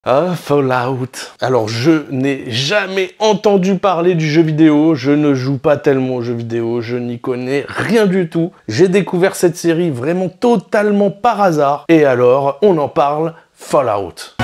Ah, Fallout. Alors, je n'ai jamais entendu parler du jeu vidéo, je ne joue pas tellement aux jeux vidéo, je n'y connais rien du tout. J'ai découvert cette série vraiment totalement par hasard, et alors, on en parle, Fallout.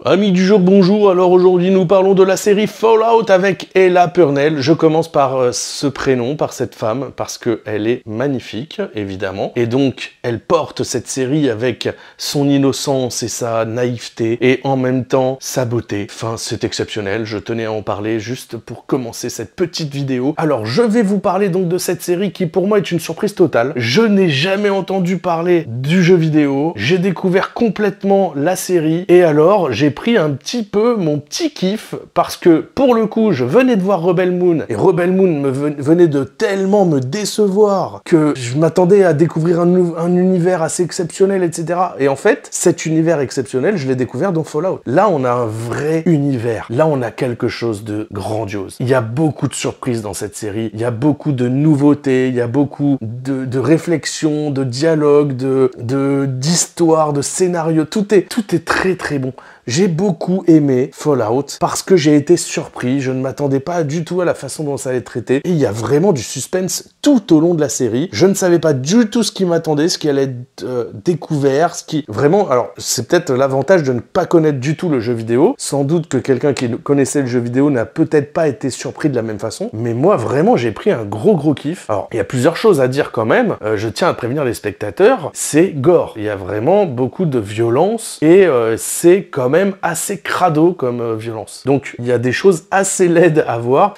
Amis du jour, bonjour. Alors aujourd'hui, nous parlons de la série Fallout avec Ella Purnell. Je commence par ce prénom, par cette femme, parce qu'elle est magnifique, évidemment. Et donc, elle porte cette série avec son innocence et sa naïveté, et en même temps, sa beauté. Enfin, c'est exceptionnel. Je tenais à en parler juste pour commencer cette petite vidéo. Alors, je vais vous parler donc de cette série qui, pour moi, est une surprise totale. Je n'ai jamais entendu parler du jeu vidéo. J'ai découvert complètement la série, et alors, j'ai pris un petit peu mon petit kiff parce que pour le coup je venais de voir Rebel Moon et Rebel Moon venait de tellement me décevoir que je m'attendais à découvrir un univers assez exceptionnel, etc. Et en fait cet univers exceptionnel je l'ai découvert dans Fallout. Là on a un vrai univers, là on a quelque chose de grandiose. Il y a beaucoup de surprises dans cette série, il y a beaucoup de nouveautés, il y a beaucoup de réflexions, de dialogues, d'histoires, de scénarios, tout est très très bon. J'ai beaucoup aimé Fallout parce que j'ai été surpris, je ne m'attendais pas du tout à la façon dont ça allait être traité et il y a vraiment du suspense tout au long de la série. Je ne savais pas du tout ce qui m'attendait, ce qui allait être découvert, ce qui... Vraiment, alors c'est peut-être l'avantage de ne pas connaître du tout le jeu vidéo. Sans doute que quelqu'un qui connaissait le jeu vidéo n'a peut-être pas été surpris de la même façon, mais moi vraiment j'ai pris un gros kiff. Alors il y a plusieurs choses à dire quand même, je tiens à prévenir les spectateurs, c'est gore. Il y a vraiment beaucoup de violence et c'est quand même assez crado comme violence. Donc il y a des choses assez laides à voir.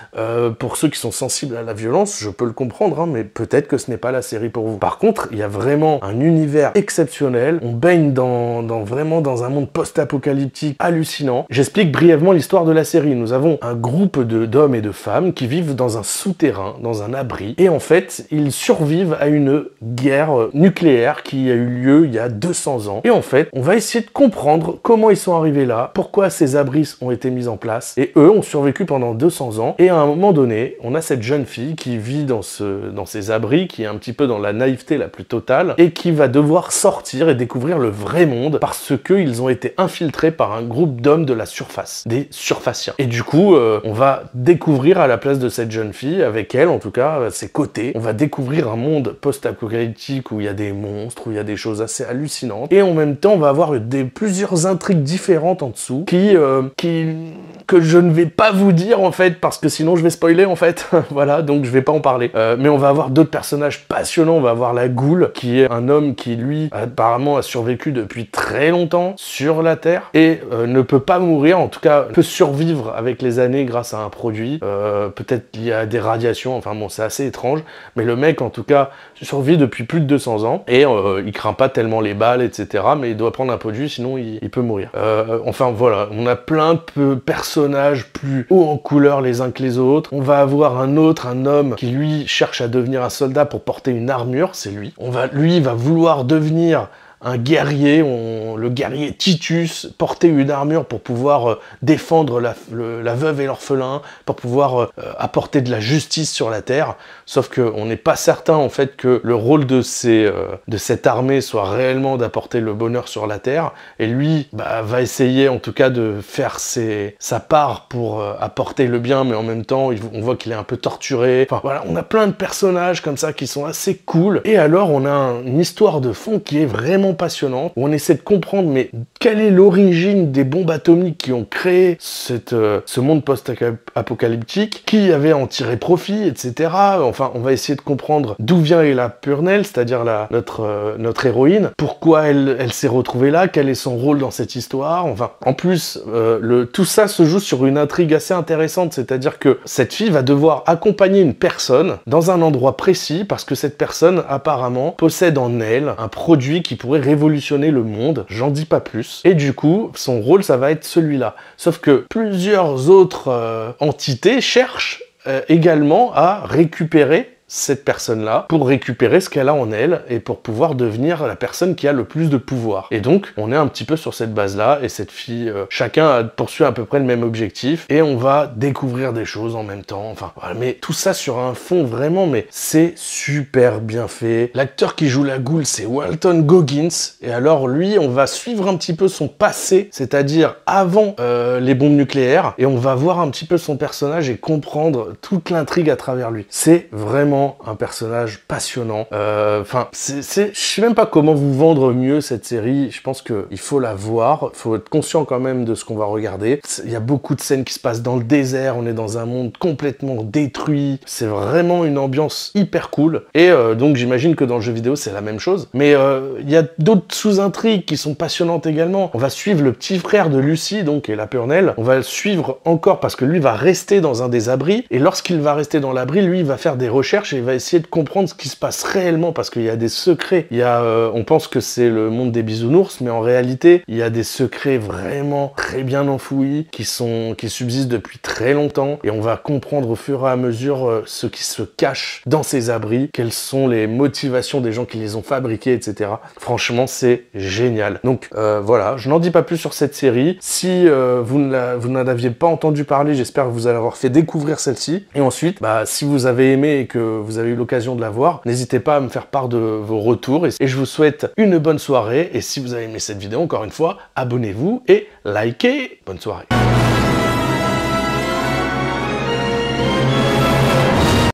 Pour ceux qui sont sensibles à la violence, je peux le comprendre, hein, mais peut-être que ce n'est pas la série pour vous. Par contre, il y a vraiment un univers exceptionnel. On baigne vraiment dans un monde post-apocalyptique hallucinant. J'explique brièvement l'histoire de la série. Nous avons un groupe d'hommes et de femmes qui vivent dans un souterrain, dans un abri, et en fait, ils survivent à une guerre nucléaire qui a eu lieu il y a 200 ans. Et en fait, on va essayer de comprendre comment ils sont arrivés là, pourquoi ces abris ont été mis en place, et eux ont survécu pendant 200 ans, et à un moment donné, on a cette jeune fille qui vit dans ces abris, qui est un petit peu dans la naïveté la plus totale, et qui va devoir sortir et découvrir le vrai monde, parce qu'ils ont été infiltrés par un groupe d'hommes de la surface, des surfaciens. Et du coup, on va découvrir à la place de cette jeune fille, avec elle en tout cas, à ses côtés, on va découvrir un monde post-apocalyptique où il y a des monstres, où il y a des choses assez hallucinantes, et en même temps, on va avoir plusieurs intrigues différentes en dessous que je ne vais pas vous dire en fait parce que sinon je vais spoiler en fait. Voilà, donc je vais pas en parler. Mais on va avoir d'autres personnages passionnants. On va avoir la Ghoul qui est un homme qui lui apparemment a survécu depuis très longtemps sur la Terre et ne peut pas mourir, en tout cas peut survivre avec les années grâce à un produit. Peut-être qu'il y a des radiations, enfin bon c'est assez étrange, mais le mec en tout cas survit depuis plus de 200 ans et il craint pas tellement les balles, etc. Mais il doit prendre un produit sinon il peut mourir. Enfin voilà, on a plein de personnages plus hauts en couleur les uns que les autres. On va avoir un homme qui lui cherche à devenir un soldat pour porter une armure, c'est lui. Lui va vouloir devenir un guerrier, le guerrier Titus, porter une armure pour pouvoir défendre la veuve et l'orphelin, pour pouvoir apporter de la justice sur la Terre. Sauf qu'on n'est pas certain en fait que le rôle de cette armée soit réellement d'apporter le bonheur sur la Terre. Et lui va essayer en tout cas de faire sa part pour apporter le bien, mais en même temps on voit qu'il est un peu torturé. Enfin voilà, on a plein de personnages comme ça qui sont assez cool. Et alors on a une histoire de fond qui est vraiment passionnante, où on essaie de comprendre mais quelle est l'origine des bombes atomiques qui ont créé ce monde post-apocalyptique, qui avait en tiré profit, etc. Enfin, on va essayer de comprendre d'où vient Ella Purnell, c'est-à-dire notre héroïne, pourquoi elle s'est retrouvée là, quel est son rôle dans cette histoire. Enfin, en plus, tout ça se joue sur une intrigue assez intéressante, c'est-à-dire que cette fille va devoir accompagner une personne dans un endroit précis, parce que cette personne, apparemment, possède en elle un produit qui pourrait révolutionner le monde, j'en dis pas plus. Et du coup, son rôle, ça va être celui-là. Sauf que plusieurs autres entités cherchent également à récupérer cette personne-là pour récupérer ce qu'elle a en elle et pour pouvoir devenir la personne qui a le plus de pouvoir. Et donc, on est un petit peu sur cette base-là, et cette fille, chacun poursuit à peu près le même objectif, et on va découvrir des choses en même temps, enfin, voilà, mais tout ça sur un fond vraiment, mais c'est super bien fait. L'acteur qui joue la Goa'uld, c'est Walton Goggins, et alors lui, on va suivre un petit peu son passé, c'est-à-dire avant les bombes nucléaires, et on va voir un petit peu son personnage et comprendre toute l'intrigue à travers lui. C'est vraiment un personnage passionnant. Enfin, je sais même pas comment vous vendre mieux cette série. Je pense qu'il faut la voir, il faut être conscient quand même de ce qu'on va regarder. Il y a beaucoup de scènes qui se passent dans le désert, on est dans un monde complètement détruit. C'est vraiment une ambiance hyper cool. Et donc j'imagine que dans le jeu vidéo c'est la même chose. Mais il y a d'autres sous-intrigues qui sont passionnantes également. On va suivre le petit frère de Lucy, donc, et la Purnell. On va le suivre encore parce que lui va rester dans un des abris. Et lorsqu'il va rester dans l'abri, lui il va faire des recherches et il va essayer de comprendre ce qui se passe réellement parce qu'il y a des secrets. Il y a, on pense que c'est le monde des bisounours, mais en réalité, il y a des secrets vraiment très bien enfouis qui subsistent depuis très longtemps, et on va comprendre au fur et à mesure ce qui se cache dans ces abris, quelles sont les motivations des gens qui les ont fabriqués, etc. Franchement, c'est génial. Donc voilà, je n'en dis pas plus sur cette série. Si vous n'en aviez pas entendu parler, j'espère que vous allez avoir fait découvrir celle-ci. Et ensuite, si vous avez aimé et que vous avez eu l'occasion de la voir, n'hésitez pas à me faire part de vos retours, et je vous souhaite une bonne soirée. Et si vous avez aimé cette vidéo, encore une fois, abonnez-vous et likez. Bonne soirée.